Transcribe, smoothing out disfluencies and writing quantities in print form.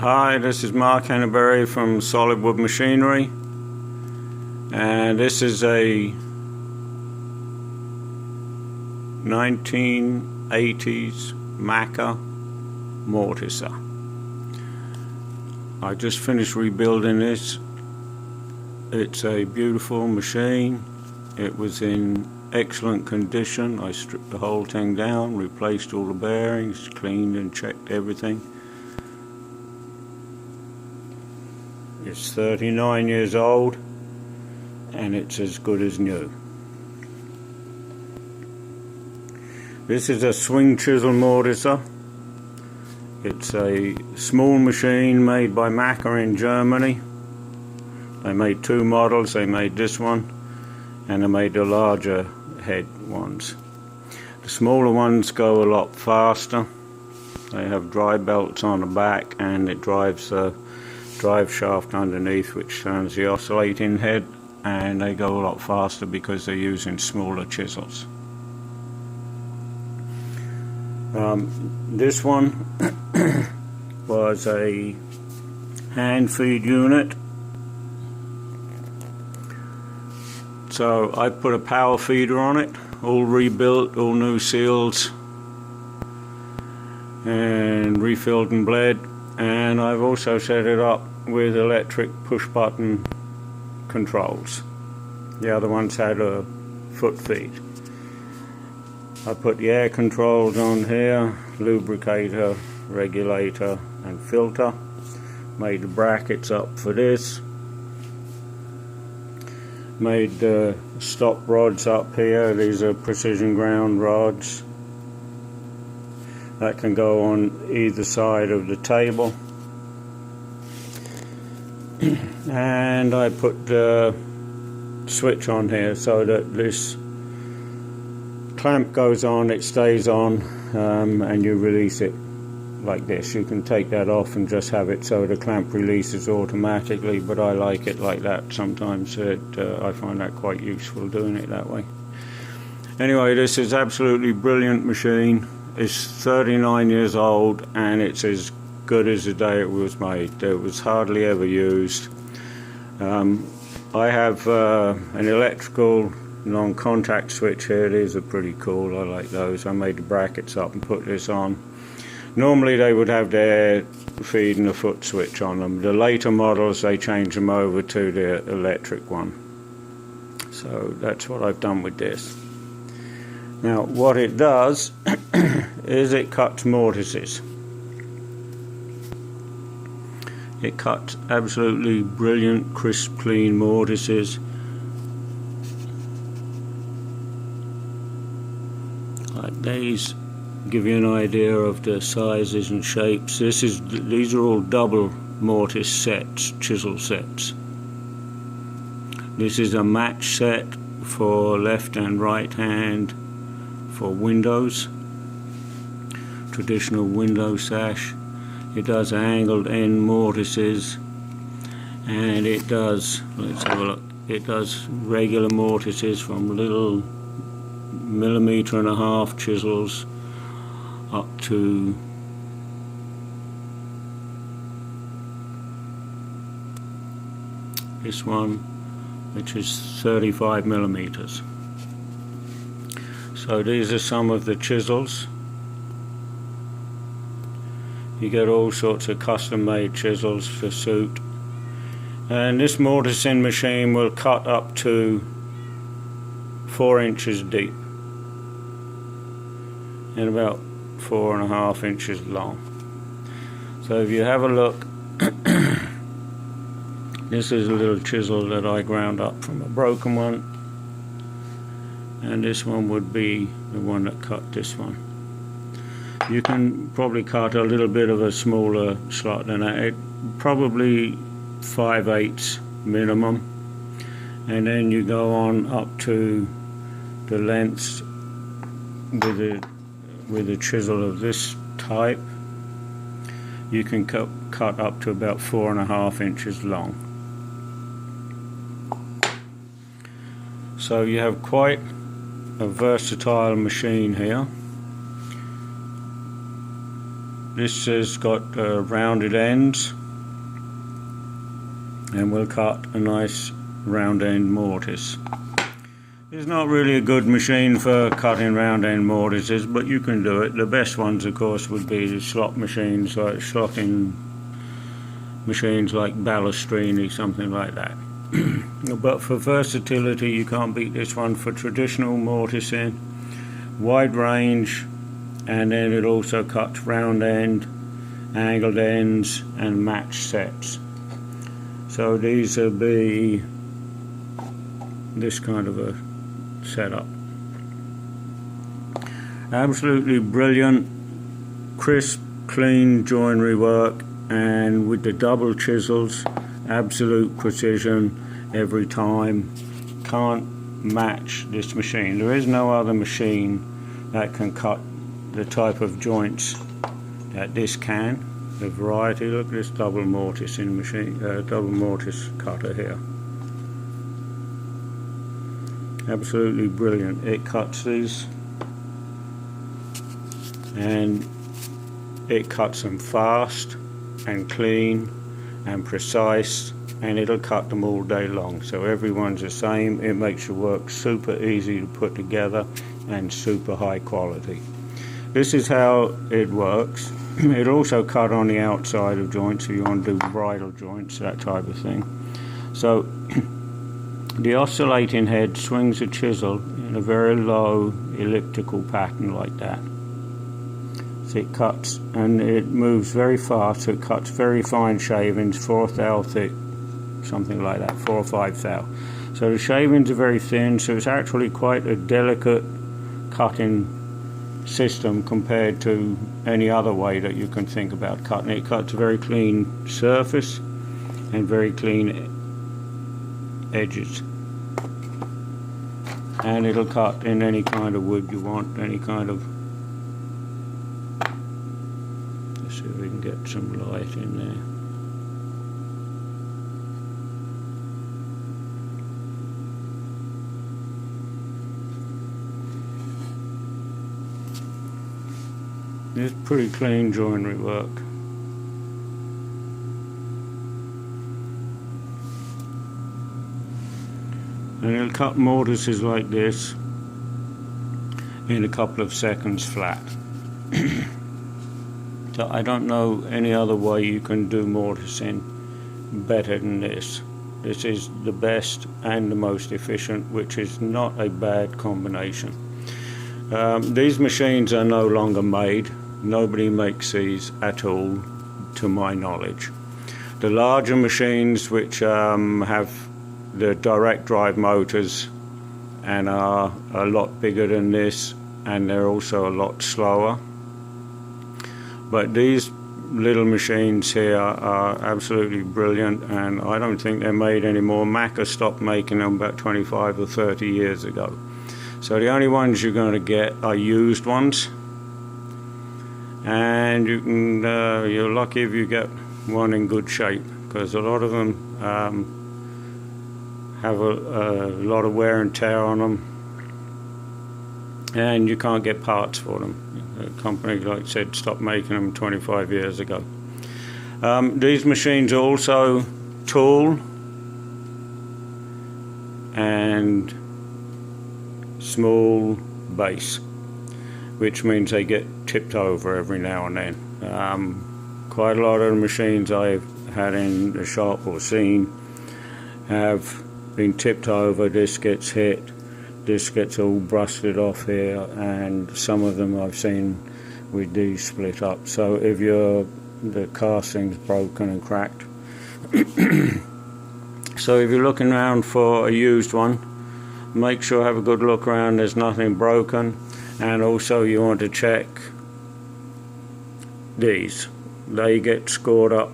Hi, this is Maka Mortiser from Solidwoodmachinery, and this is a 1980s Maka Mortiser. I just finished rebuilding this. It's a beautiful machine. It was in excellent condition. I stripped the whole thing down, replaced all the bearings, cleaned and checked everything. It's 39 years old and it's as good as new. This is a swing chisel mortiser. It's a small machine made by Maka in Germany. They made two models. They made this one and they made the larger head ones. The smaller ones go a lot faster. They have drive belts on the back and it drives the drive shaft underneath, which turns the oscillating head, and they go a lot faster because they're using smaller chisels. This one was a hand feed unit, so I put a power feeder on it, all rebuilt, all new seals and refilled and bled, and I've also set it up with electric push button controls. The other ones had a foot feed. I put the air controls on here, lubricator, regulator and filter. Made the brackets up for this. Made the stop rods up here. These are precision ground rods that can go on either side of the table. And I put the switch on here so that this clamp goes on, it stays on, and you release it like this. You can take that off and just have it so the clamp releases automatically, but I like it like that. Sometimes I find that quite useful doing it that way. Anyway, this is absolutely brilliant machine. It's 39 years old and it's as good as the day it was made. It was hardly ever used. I have an electrical non-contact switch here. These are pretty cool. I like those. I made the brackets up and put this on. Normally they would have their feed and a foot switch on them. The later models, they change them over to the electric one. So that's what I've done with this. Now what it does is it cuts mortises. It cuts absolutely brilliant, crisp, clean mortises. Like these give you an idea of the sizes and shapes. These are all double mortise sets, chisel sets. This is a match set for left and right hand for windows, traditional window sash. It does angled end mortises, and it does, let's have a look, it does regular mortises from little 1.5mm chisels up to this one, which is 35mm. So these are some of the chisels. You get all sorts of custom made chisels for suit, and this mortising machine will cut up to 4 inches deep and about 4.5 inches long. So if you have a look, this is a little chisel that I ground up from a broken one, and this one would be the one that cut this one. You can probably cut a little bit of a smaller slot than that. It probably 5/8 minimum, and then you go on up to the lengths with a chisel of this type. You can cut up to about 4.5 inches long. So you have quite a versatile machine here. this has got rounded ends, and we'll cut a nice round end mortise. It's not really a good machine for cutting round end mortises, but you can do it. The best ones, of course, would be the slot machines, like slotting machines like Balestrini, something like that. But for versatility, you can't beat this one for traditional mortising, wide range, and then it also cuts round end, angled ends, and match sets. So these will be this kind of a setup. Absolutely brilliant, crisp, clean joinery work, and with the double chisels, absolute precision every time. Can't match this machine. There is no other machine that can cut the type of joints that this can. The variety, look at this double mortise in machine, double mortise cutter here. Absolutely brilliant. It cuts these, and it cuts them fast and clean and precise, and it'll cut them all day long. So everyone's the same. It makes your work super easy to put together and super high quality. This is how it works. It'll also cut on the outside of joints if you want to do bridle joints, that type of thing. So the oscillating head swings a chisel in a very low elliptical pattern like that. So it cuts, and it moves very fast, so it cuts very fine shavings, 4 thou thick, something like that, 4 or 5 thou. So the shavings are very thin, so it's actually quite a delicate cutting system compared to any other way that you can think about cutting. It cuts a very clean surface and very clean edges, and it'll cut in any kind of wood you want, any kind of. Let's see if we can get some light in there. It's pretty clean joinery work. And it'll cut mortises like this in a couple of seconds flat. So I don't know any other way you can do mortising better than this. This is the best and the most efficient, which is not a bad combination. These machines are no longer made. Nobody makes these at all, to my knowledge. The larger machines, which have the direct drive motors and are a lot bigger than this, and they're also a lot slower. But these little machines here are absolutely brilliant, and I don't think they're made anymore. Maka stopped making them about 25 or 30 years ago. So the only ones you're going to get are used ones, and you can you're lucky if you get one in good shape, because a lot of them have a lot of wear and tear on them, and you can't get parts for them. The company, like I said, stopped making them 25 years ago. These machines are also tool and small base, which means they get tipped over every now and then. Quite a lot of the machines I've had in the shop or seen have been tipped over. This gets hit, this gets all busted off here, and some of them I've seen with these split up. So if the casting's broken and cracked. So if you're looking around for a used one, make sure have a good look around, there's nothing broken. And also you want to check these. They get scored up